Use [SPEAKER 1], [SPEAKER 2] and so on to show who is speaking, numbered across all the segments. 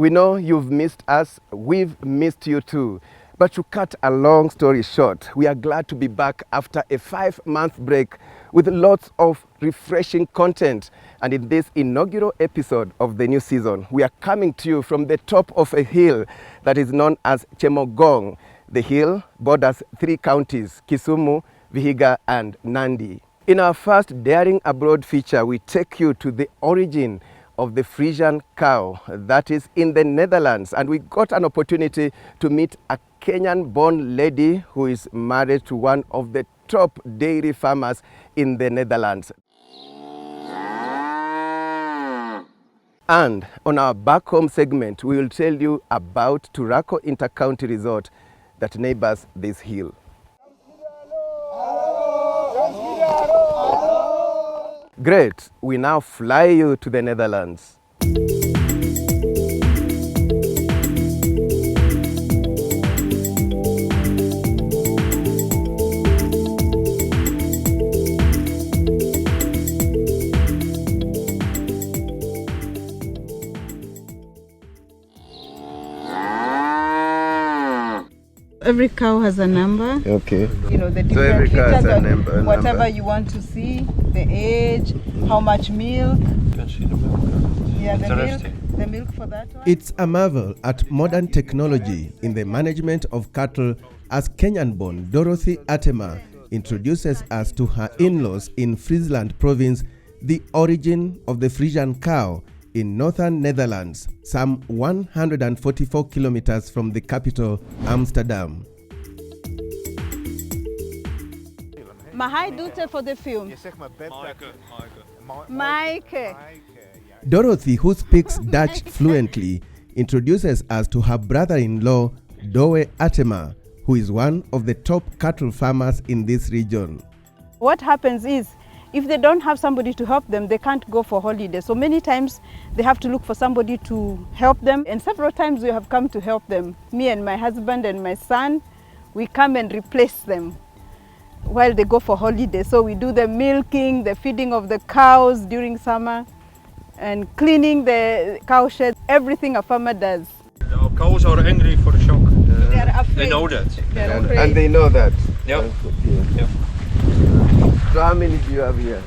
[SPEAKER 1] We know you've missed us, we've missed you too. But to cut a long story short, we are glad to be back after a 5-month break with lots of refreshing content. And in this inaugural episode of the new season, we are coming to you from the top of a hill that is known as Chemogong. The hill borders 3 counties, Kisumu, Vihiga, and Nandi. In our first Daring Abroad feature, we take you to the origin of the Friesian Cow that is in the Netherlands, and we got an opportunity to meet a Kenyan-born lady who is married to one of the top dairy farmers in the Netherlands. And on our back home segment, we will tell you about Turako Intercounty Resort that neighbors this hill. Great, we now fly you to the Netherlands.
[SPEAKER 2] Every cow has a number.
[SPEAKER 1] Okay.
[SPEAKER 2] You know, the
[SPEAKER 1] So every
[SPEAKER 2] different
[SPEAKER 1] cow has
[SPEAKER 2] features
[SPEAKER 1] a
[SPEAKER 2] of
[SPEAKER 1] number.
[SPEAKER 2] whatever you want to see, the age, how much milk.
[SPEAKER 3] You can see the milk.
[SPEAKER 2] Yeah,
[SPEAKER 3] Interesting.
[SPEAKER 2] the milk for that one.
[SPEAKER 1] It's a marvel at modern technology in the management of cattle as Kenyan-born Dorothy Atema introduces us to her in-laws in Friesland province, the origin of the Friesian cow in northern Netherlands, some 144 kilometers from the capital, Amsterdam.
[SPEAKER 2] Maar hij doet het voor de film. Maaike.
[SPEAKER 1] Dorothy, who speaks Dutch fluently, introduces us to her brother-in-law, Dowe Atema, who is one of the top cattle farmers in this region.
[SPEAKER 2] What happens is, if they don't have somebody to help them, they can't go for holiday. So many times they have to look for somebody to help them. And several times we have come to help them. Me and my husband and my son, we come and replace them while they go for holiday. So we do the milking, the feeding of the cows during summer, and cleaning the cow shed, everything a farmer does.
[SPEAKER 3] The cows are angry for the shock.
[SPEAKER 2] They are afraid.
[SPEAKER 3] They know that.
[SPEAKER 2] They are
[SPEAKER 1] And
[SPEAKER 2] afraid.
[SPEAKER 1] they know that.
[SPEAKER 3] Yeah.
[SPEAKER 1] Okay.
[SPEAKER 3] Yeah.
[SPEAKER 1] So how many do you have here?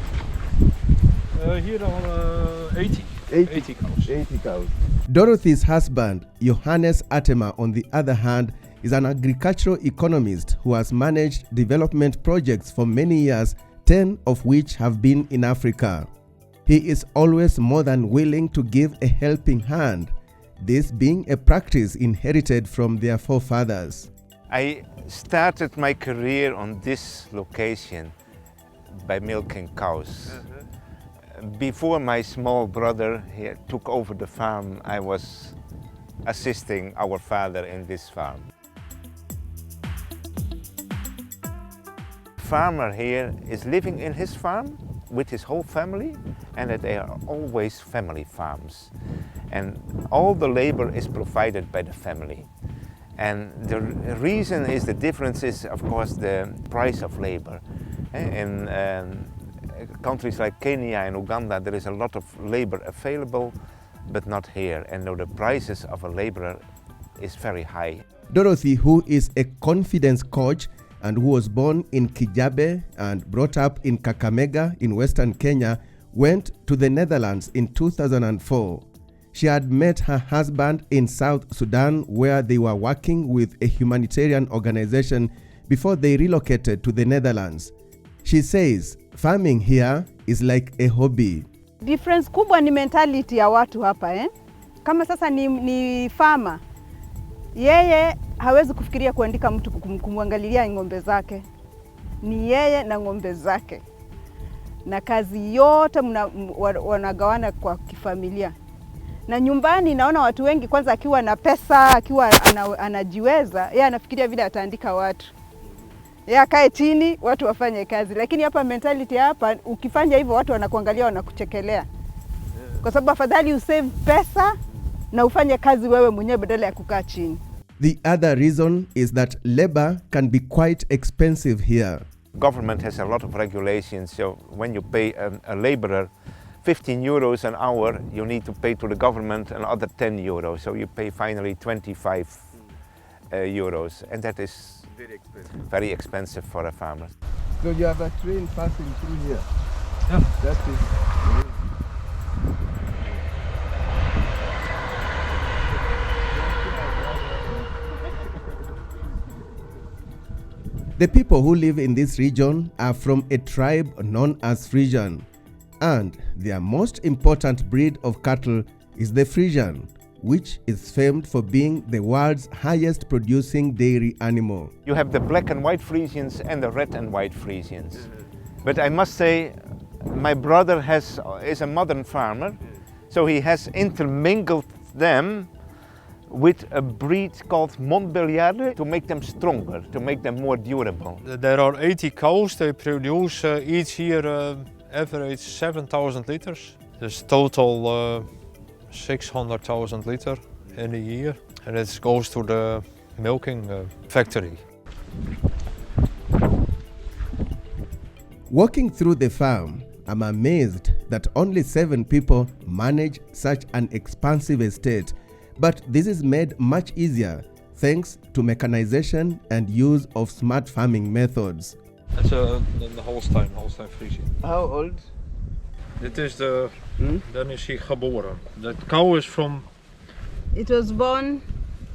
[SPEAKER 3] Here are 80. 80 cows.
[SPEAKER 1] 80 cows. Dorothy's husband, Johannes Atema, on the other hand, is an agricultural economist who has managed development projects for many years, 10 of which have been in Africa. He is always more than willing to give a helping hand, this being a practice inherited from their forefathers.
[SPEAKER 4] I started my career on this location by milking cows. Before my small brother took over the farm, I was assisting our father in this farm. Farmer here is living in his farm with his whole family, and that they are always family farms. And all the labor is provided by the family. And the reason is, the difference is, of course, the price of labor. In countries like Kenya and Uganda, there is a lot of labor available, but not here. And the prices of a laborer is very high.
[SPEAKER 1] Dorothy, who is a confidence coach and who was born in Kijabe and brought up in Kakamega in western Kenya, went to the Netherlands in 2004. She had met her husband in South Sudan, where they were working with a humanitarian organization before they relocated to the Netherlands. She says farming here is like a hobby.
[SPEAKER 2] Difference kubwa ni mentality ya watu hapa Kama sasa ni farmer, yeye hawezi kufikiria kuandika mtu kumwangalilia ng'ombe zake. Ni yeye na ng'ombe zake. Na kazi yote wanagawana kwa kifamilia. Na nyumbani naona watu wengi, kwanza akiwa na pesa, akiwa anajiweza, yeye anafikiria vile ataandika watu. Yeye akae chini, watu wafanye kazi. Lakini hapa mentality hapa, ukifanya hivyo watu wanakuangalia, wanakuchekelea. Kwa sababu afadhali usave pesa na ufanye kazi wewe mwenyewe badala ya kukaa chini.
[SPEAKER 1] The other reason is that labor can be quite expensive here.
[SPEAKER 4] Government has a lot of regulations, so when you pay a laborer 15 euros an hour you need to pay to the government, another 10 euros. So you pay finally 25 euros, and that is very expensive for a farmer.
[SPEAKER 1] So you have a train passing through here.
[SPEAKER 3] Yeah.
[SPEAKER 1] That is. The people who live in this region are from a tribe known as Friesian, and their most important breed of cattle is the Friesian, which is famed for being the world's highest producing dairy animal.
[SPEAKER 4] You have the black and white Friesians and the red and white Friesians. But I must say, my brother is a modern farmer, so he has intermingled them with a breed called Montbéliarde to make them stronger, to make them more durable.
[SPEAKER 3] There are 80 cows. They produce each year average 7,000 liters. There's total 600,000 liters in a year, and it goes to the milking factory.
[SPEAKER 1] Walking through the farm, I'm amazed that only 7 people manage such an expansive estate, but this is made much easier thanks to mechanization and use of smart farming methods.
[SPEAKER 3] That's the Holstein Friesian.
[SPEAKER 1] How old?
[SPEAKER 3] Dit is de, dan is hij geboren. The cow is from
[SPEAKER 2] It was born,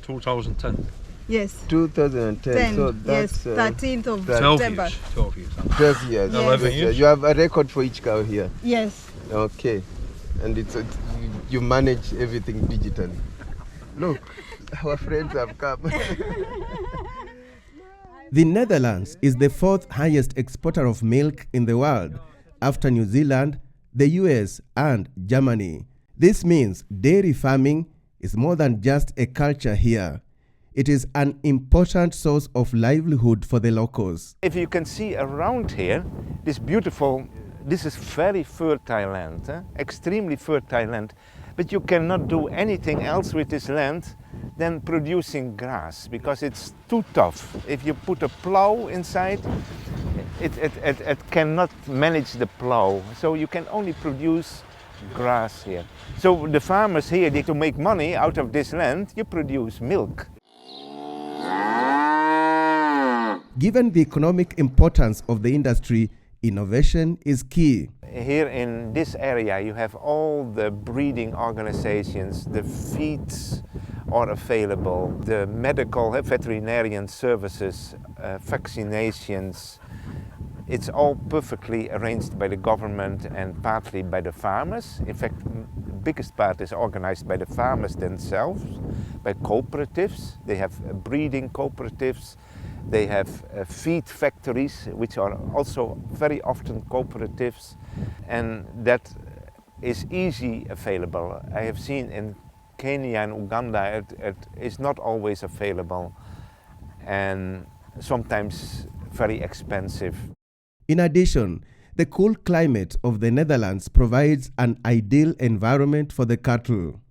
[SPEAKER 3] 2010.
[SPEAKER 2] yes,
[SPEAKER 1] 2010.
[SPEAKER 2] 10,
[SPEAKER 1] So
[SPEAKER 2] yes,
[SPEAKER 1] that's
[SPEAKER 2] 13th of
[SPEAKER 3] 12
[SPEAKER 2] September.
[SPEAKER 3] years. 12 years.
[SPEAKER 1] 12 years.
[SPEAKER 3] 11 years.
[SPEAKER 1] You have a record for each cow here.
[SPEAKER 2] Yes.
[SPEAKER 1] Okay. And you manage everything digitally. Look, our friends have come. The Netherlands is the 4th highest exporter of milk in the world, after New Zealand, the US, and Germany. This means dairy farming is more than just a culture here. It is an important source of livelihood for the locals.
[SPEAKER 4] If you can see around here, this is very fertile land, extremely fertile land. But you cannot do anything else with this land than producing grass, because it's too tough. If you put a plow inside, it cannot manage the plow. So you can only produce grass here. So the farmers here, to make money out of this land, you produce milk.
[SPEAKER 1] Given the economic importance of the industry, innovation is key.
[SPEAKER 4] Here in this area you have all the breeding organizations, the feeds are available, the medical veterinarian services, vaccinations. It's all perfectly arranged by the government and partly by the farmers. In fact, the biggest part is organized by the farmers themselves, by cooperatives. They have breeding cooperatives. They have feed factories, which are also very often cooperatives, and that is easy available. I have seen in Kenya and Uganda it is not always available, and sometimes very expensive.
[SPEAKER 1] In addition, the cool climate of the Netherlands provides an ideal environment for the cattle.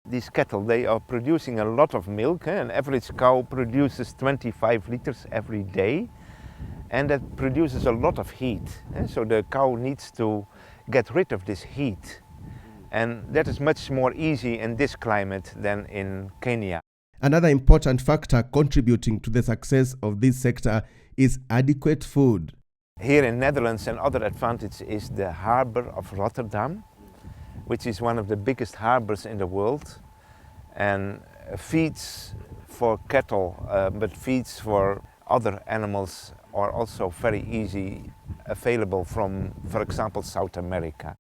[SPEAKER 4] These cattle, they are producing a lot of milk. An average cow produces 25 liters every day, and that produces a lot of heat. So the cow needs to get rid of this heat, and that is much more easy in this climate than in Kenya.
[SPEAKER 1] Another important factor contributing to the success of this sector is adequate food.
[SPEAKER 4] Here in Netherlands, another advantage is the harbor of Rotterdam, which is one of the biggest harbors in the world, and feeds for cattle, but feeds for other animals are also very easy available from, for example, South America.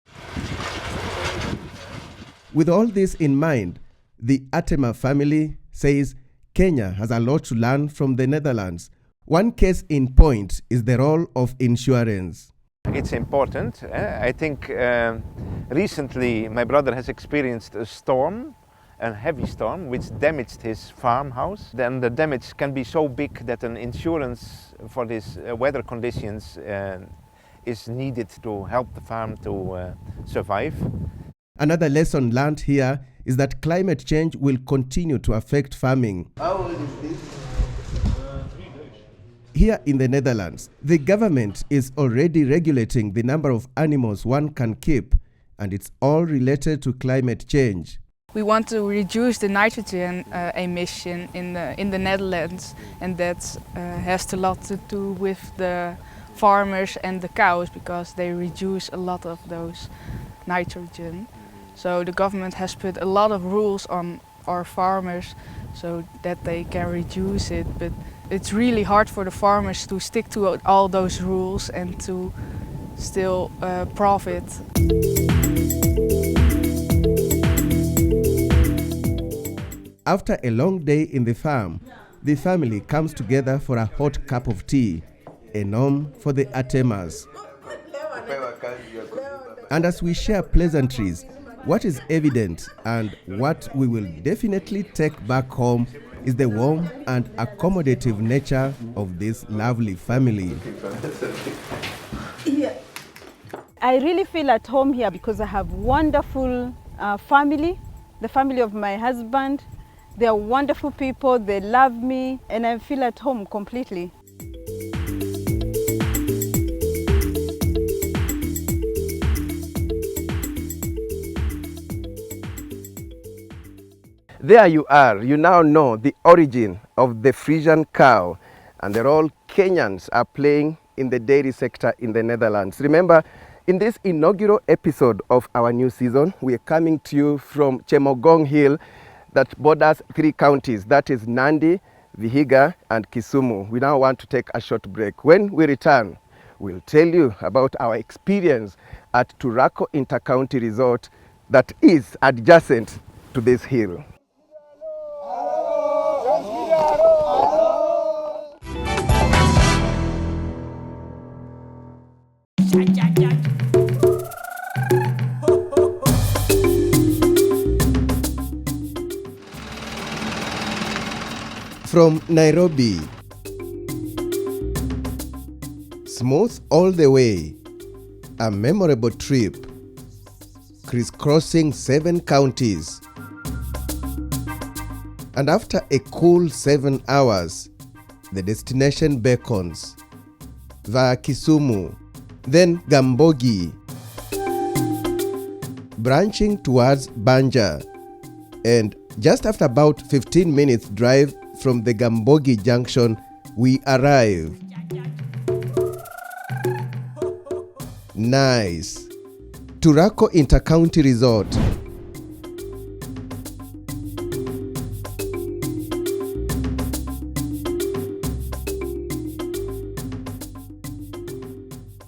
[SPEAKER 1] With all this in mind, the Atema family says Kenya has a lot to learn from the Netherlands. One case in point is the role of insurance.
[SPEAKER 4] It's important. I think recently my brother has experienced a storm, a heavy storm, which damaged his farmhouse. Then the damage can be so big that an insurance for these weather conditions is needed to help the farm to survive.
[SPEAKER 1] Another lesson learned here is that climate change will continue to affect farming. How old is this?
[SPEAKER 3] 3 days.
[SPEAKER 1] Here in the Netherlands, the government is already regulating the number of animals one can keep, and it's all related to climate change.
[SPEAKER 5] We want to reduce the nitrogen emission in the Netherlands, and that has a lot to do with the farmers and the cows, because they reduce a lot of those nitrogen. So the government has put a lot of rules on our farmers so that they can reduce it, but it's really hard for the farmers to stick to all those rules and to still profit.
[SPEAKER 1] After a long day in the farm, the family comes together for a hot cup of tea, a norm for the Atemas. And as we share pleasantries, what is evident and what we will definitely take back home is the warm and accommodative nature of this lovely family.
[SPEAKER 2] I really feel at home here because I have wonderful family, the family of my husband. They are wonderful people, they love me, and I feel at home completely.
[SPEAKER 1] There you are. You now know the origin of the Friesian cow and the role Kenyans are playing in the dairy sector in the Netherlands. Remember, in this inaugural episode of our new season, we are coming to you from Chemogong Hill that borders 3 counties, that is Nandi, Vihiga and Kisumu. We now want to take a short break. When we return, we'll tell you about our experience at Turako Intercounty Resort that is adjacent to this hill. From Nairobi, smooth all the way, a memorable trip, crisscrossing 7 counties. And after a cool 7 hours, the destination beckons, via Kisumu, then Gambogi, branching towards Banja, and just after about 15 minutes drive from the Gambogi junction, we arrive. Nice. Turako Intercounty Resort.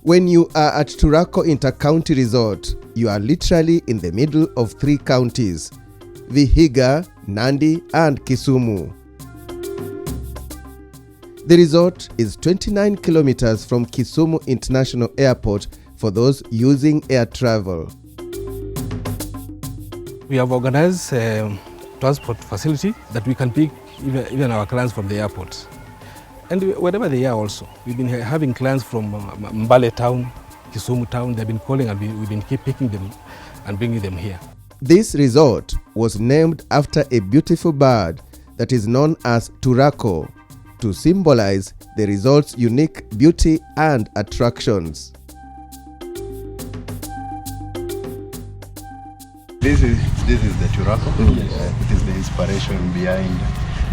[SPEAKER 1] When you are at Turako Intercounty Resort, you are literally in the middle of 3 counties, Vihiga, Nandi and Kisumu. The resort is 29 kilometers from Kisumu International Airport for those using air travel.
[SPEAKER 6] We have organized a transport facility that we can pick even our clients from the airport. And wherever they are also. We've been having clients from Mbale town, Kisumu town. They've been calling and we've been keep picking them and bringing them here.
[SPEAKER 1] This resort was named after a beautiful bird that is known as Turako, to symbolize the resort's unique beauty and attractions.
[SPEAKER 7] This is the Turako. It is the inspiration behind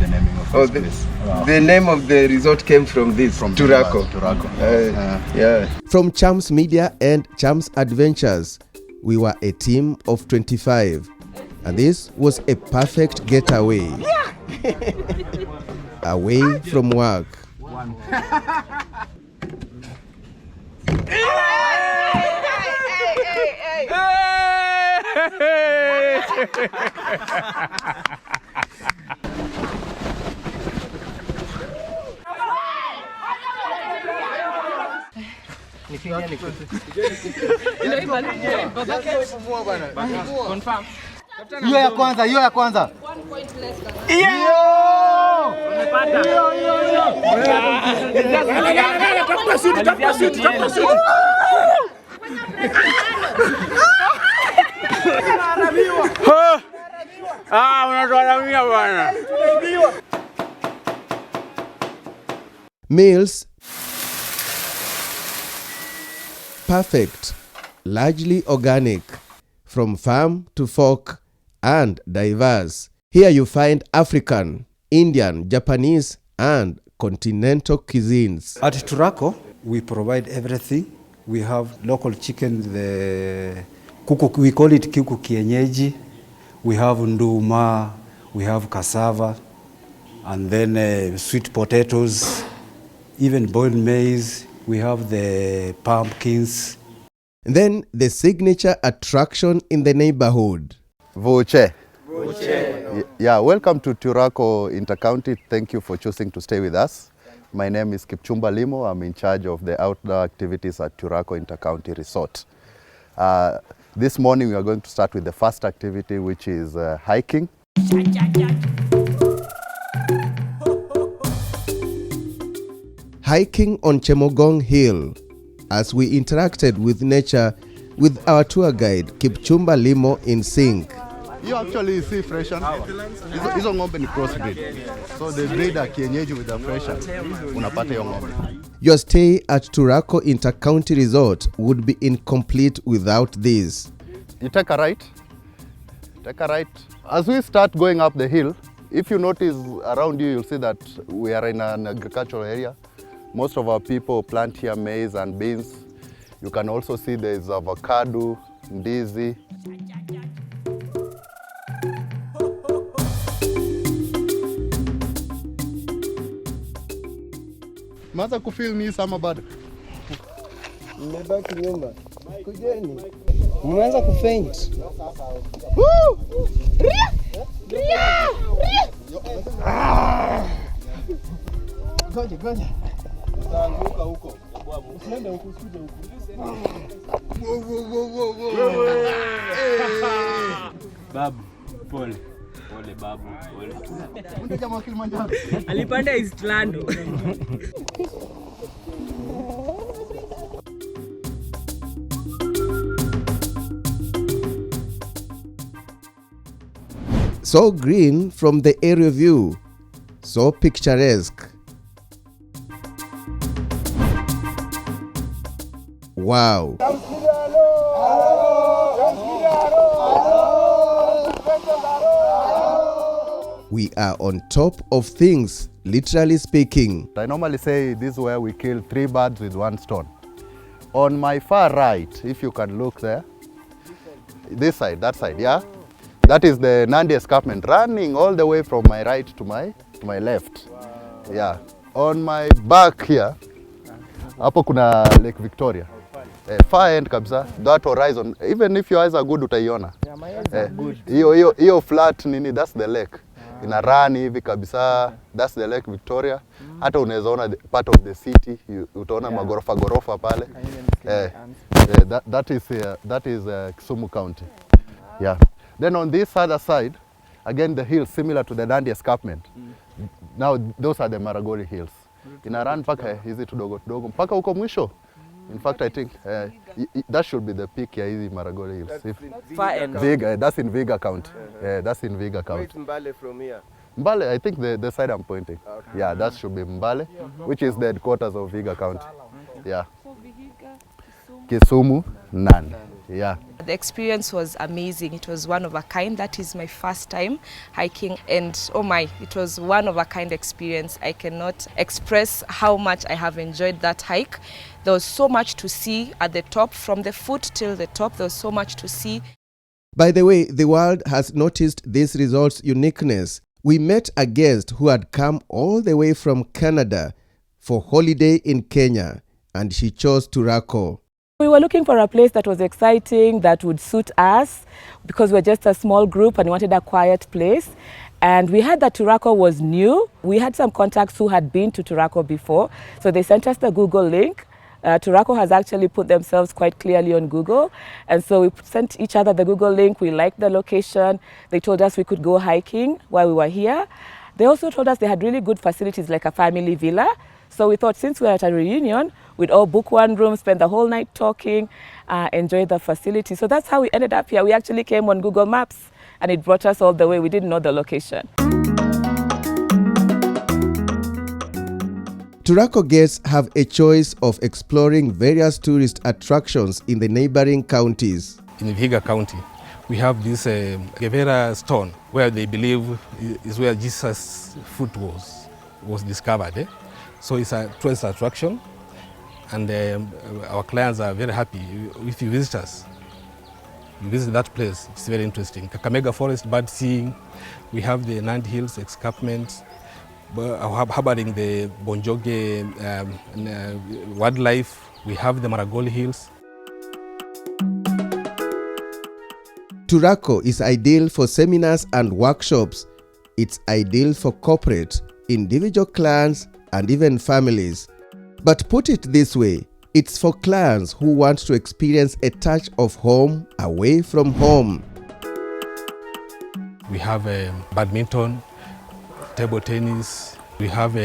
[SPEAKER 7] the naming of this place. Wow.
[SPEAKER 1] The name of the resort came from this, from Turako.
[SPEAKER 7] Yeah.
[SPEAKER 1] From Chams Media and Chams Adventures, we were a team of 25, and this was a perfect getaway. Away from work.
[SPEAKER 8] Hiyo ya kwanza.
[SPEAKER 1] Meals perfect, largely organic, from farm to fork and diverse. Here you find African, Indian, Japanese, and continental cuisines.
[SPEAKER 9] At Turako, we provide everything. We have local chicken, the kuku, we call it kuku kienyeji. We have nduma, we have cassava, and then sweet potatoes, even boiled maize. We have the pumpkins.
[SPEAKER 1] And then the signature attraction in the neighborhood.
[SPEAKER 10] Voce. Yeah, welcome to Turako Intercounty. Thank you for choosing to stay with us. My name is Kipchumba Limo. I'm in charge of the outdoor activities at Turako Intercounty Resort. This morning we are going to start with the first activity, which is hiking.
[SPEAKER 1] Hiking on Chemogong Hill, as we interacted with nature with our tour guide Kipchumba Limo in sync.
[SPEAKER 10] You actually see Friesian. Hizo ng'ombe ni crossbreed. So they breed a kienyeji with a Friesian. Unapata hiyo ng'ombe.
[SPEAKER 1] Your stay at Turako Intercounty Resort would be incomplete without this.
[SPEAKER 10] You take a right. Take a right. As we start going up the hill, if you notice around you, you'll see that we are in an agricultural area. Most of our people plant here maize and beans. You can also see there's avocado, ndizi. Maza kufeel ni sama bado.
[SPEAKER 11] Mmebaki nyumba. Kujeni. Mmeanza kufaint. Ngoja. Utaanguka huko. Usiende huko, usije huko. Babu, pole. Pole babu, pole.
[SPEAKER 10] Unde jamaa Kilimanjaro.
[SPEAKER 11] Alipanda Islando.
[SPEAKER 1] So green from the aerial view, so picturesque. Wow. We are on top of things, literally speaking.
[SPEAKER 10] I normally say this is where we kill 3 birds with 1 stone. On my far right, if you can look there, this side, that side, yeah? That is the Nandi escarpment running all the way from my right to my left. Wow. Yeah. On my back here, hapo kuna Lake Victoria. Far end kabisa, that horizon, even if your eyes are good utaiona.
[SPEAKER 11] Yeah, my eyes are good.
[SPEAKER 10] Hiyo flat nini, that's the lake. Ina run hivi kabisa, that's the Lake Victoria. Hata unaweza ona part of the city, utaona magorofa pale. That is Kisumu County. Yeah. Then on this other side, again the hills similar to the Nandi escarpment. Now those are the Maragoli hills. Ina run paka hizi tudogo mpaka huko mwisho. In fact, I think that should be the peak ya hizi Maragoli hills. Viga, that's in Viga County. That's in Viga County.
[SPEAKER 11] Where's Mbale from here?
[SPEAKER 10] Mbale, I think the side I'm pointing. Okay. Yeah, that should be Mbale, which is the headquarters of Viga County. Yeah. Kisumu, Nandi. Yeah.
[SPEAKER 12] The experience was amazing. It was one of a kind. That is my first time hiking, and oh my, it was one of a kind experience. I cannot express how much I have enjoyed that hike. There was so much to see at the top, from the foot till the top. There was so much to see.
[SPEAKER 1] By the way, the world has noticed this resort's uniqueness. We met a guest who had come all the way from Canada for holiday in Kenya, and she chose Turako.
[SPEAKER 13] We were looking for a place that was exciting, that would suit us, because we're just a small group and we wanted a quiet place. And we heard that Turako was new. We had some contacts who had been to Turako before, so they sent us the Google link. Turako has actually put themselves quite clearly on Google, and so we sent each other the Google link. We liked the location. They told us we could go hiking while we were here. They also told us they had really good facilities like a family villa. So we thought, since we're at a reunion, we'd all book one room, spend the whole night talking, enjoy the facility. So that's how we ended up here. We actually came on Google Maps and it brought us all the way. We didn't know the location.
[SPEAKER 1] Turako guests have a choice of exploring various tourist attractions in the neighboring counties.
[SPEAKER 6] In Vihiga County, We have this Gevera stone where they believe is where Jesus' foot was discovered. So it's a tourist attraction, and our clients are very happy if you visit us. You visit that place, it's very interesting. Kakamega Forest, bird seeing. We have the Nandi Hills escarpment, harboring the Bonjoge wildlife. We have the Maragoli Hills.
[SPEAKER 1] Turaco is ideal for seminars and workshops. It's ideal for corporate, individual clients, and even families. But put it this way, it's for clients who want to experience a touch of home away from home.
[SPEAKER 6] We have badminton, table tennis, we have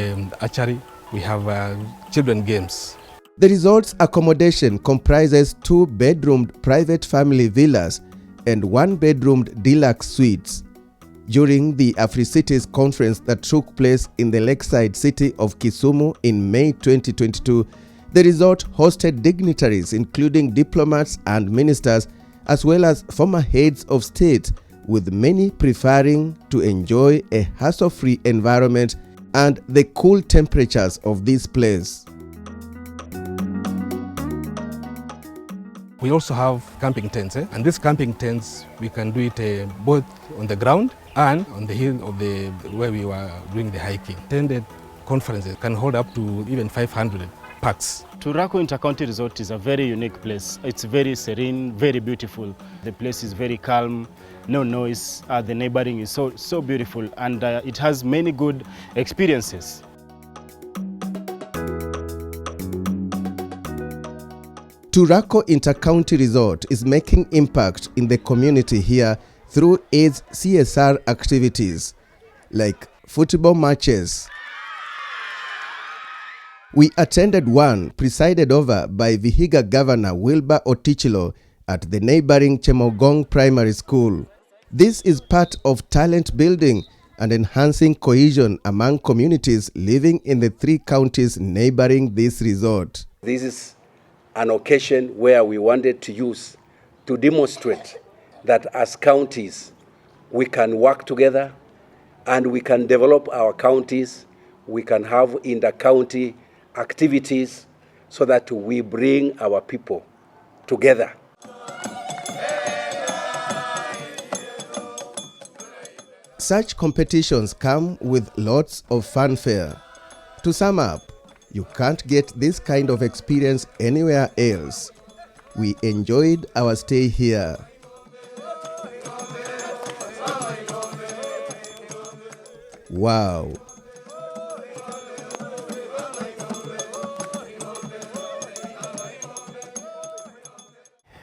[SPEAKER 6] archery, we have children games.
[SPEAKER 1] The resort's accommodation comprises 2-bedroomed private family villas and 1-bedroomed deluxe suites. During the AfriCities conference that took place in the lakeside city of Kisumu in May 2022, the resort hosted dignitaries including diplomats and ministers, as well as former heads of state, with many preferring to enjoy a hassle-free environment and the cool temperatures of this place.
[SPEAKER 6] We also have camping tents, and these camping tents, we can do it both on the ground and on the hill of where we were doing the hiking. Attended conferences can hold up to even 500 packs.
[SPEAKER 14] Turaco Intercounty Resort is a very unique place. It's very serene, very beautiful. The place is very calm, no noise. The neighboring is so beautiful, and it has many good experiences.
[SPEAKER 1] Turaco Intercounty Resort is making impact in the community here through its CSR activities like football matches. We attended one presided over by Vihiga Governor Wilbur Otichilo at the neighboring Chemogong Primary School. This is part of talent building and enhancing cohesion among communities living in the 3 counties neighboring this resort.
[SPEAKER 15] This is an occasion where we wanted to use to demonstrate that as counties we can work together and we can develop our counties, we can have inter-county activities so that we bring our people together.
[SPEAKER 1] Such competitions come with lots of fanfare. To sum up, you can't get this kind of experience anywhere else. We enjoyed our stay here. Wow!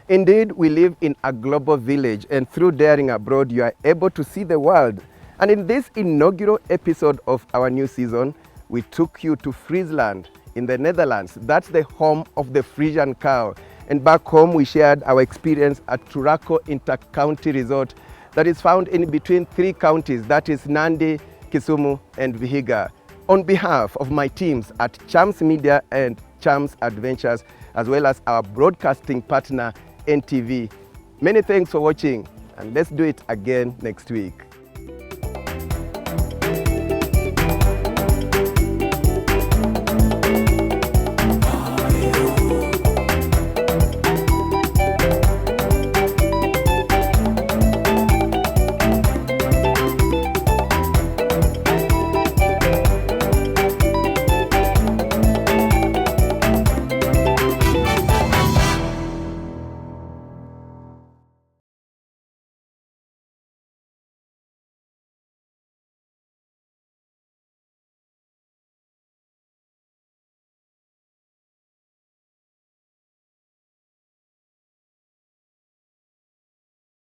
[SPEAKER 1] Indeed, we live in a global village, and through Daring Abroad, you are able to see the world. And in this inaugural episode of our new season, we took you to Friesland in the Netherlands. That's the home of the Friesian Cow. And back home, we shared our experience at Turaco Intercounty Resort that is found in between 3 counties, that is Nandi, Kisumu, and Vihiga. On behalf of my teams at Chams Media and Chams Adventures, as well as our broadcasting partner, NTV, many thanks for watching, and let's do it again next week.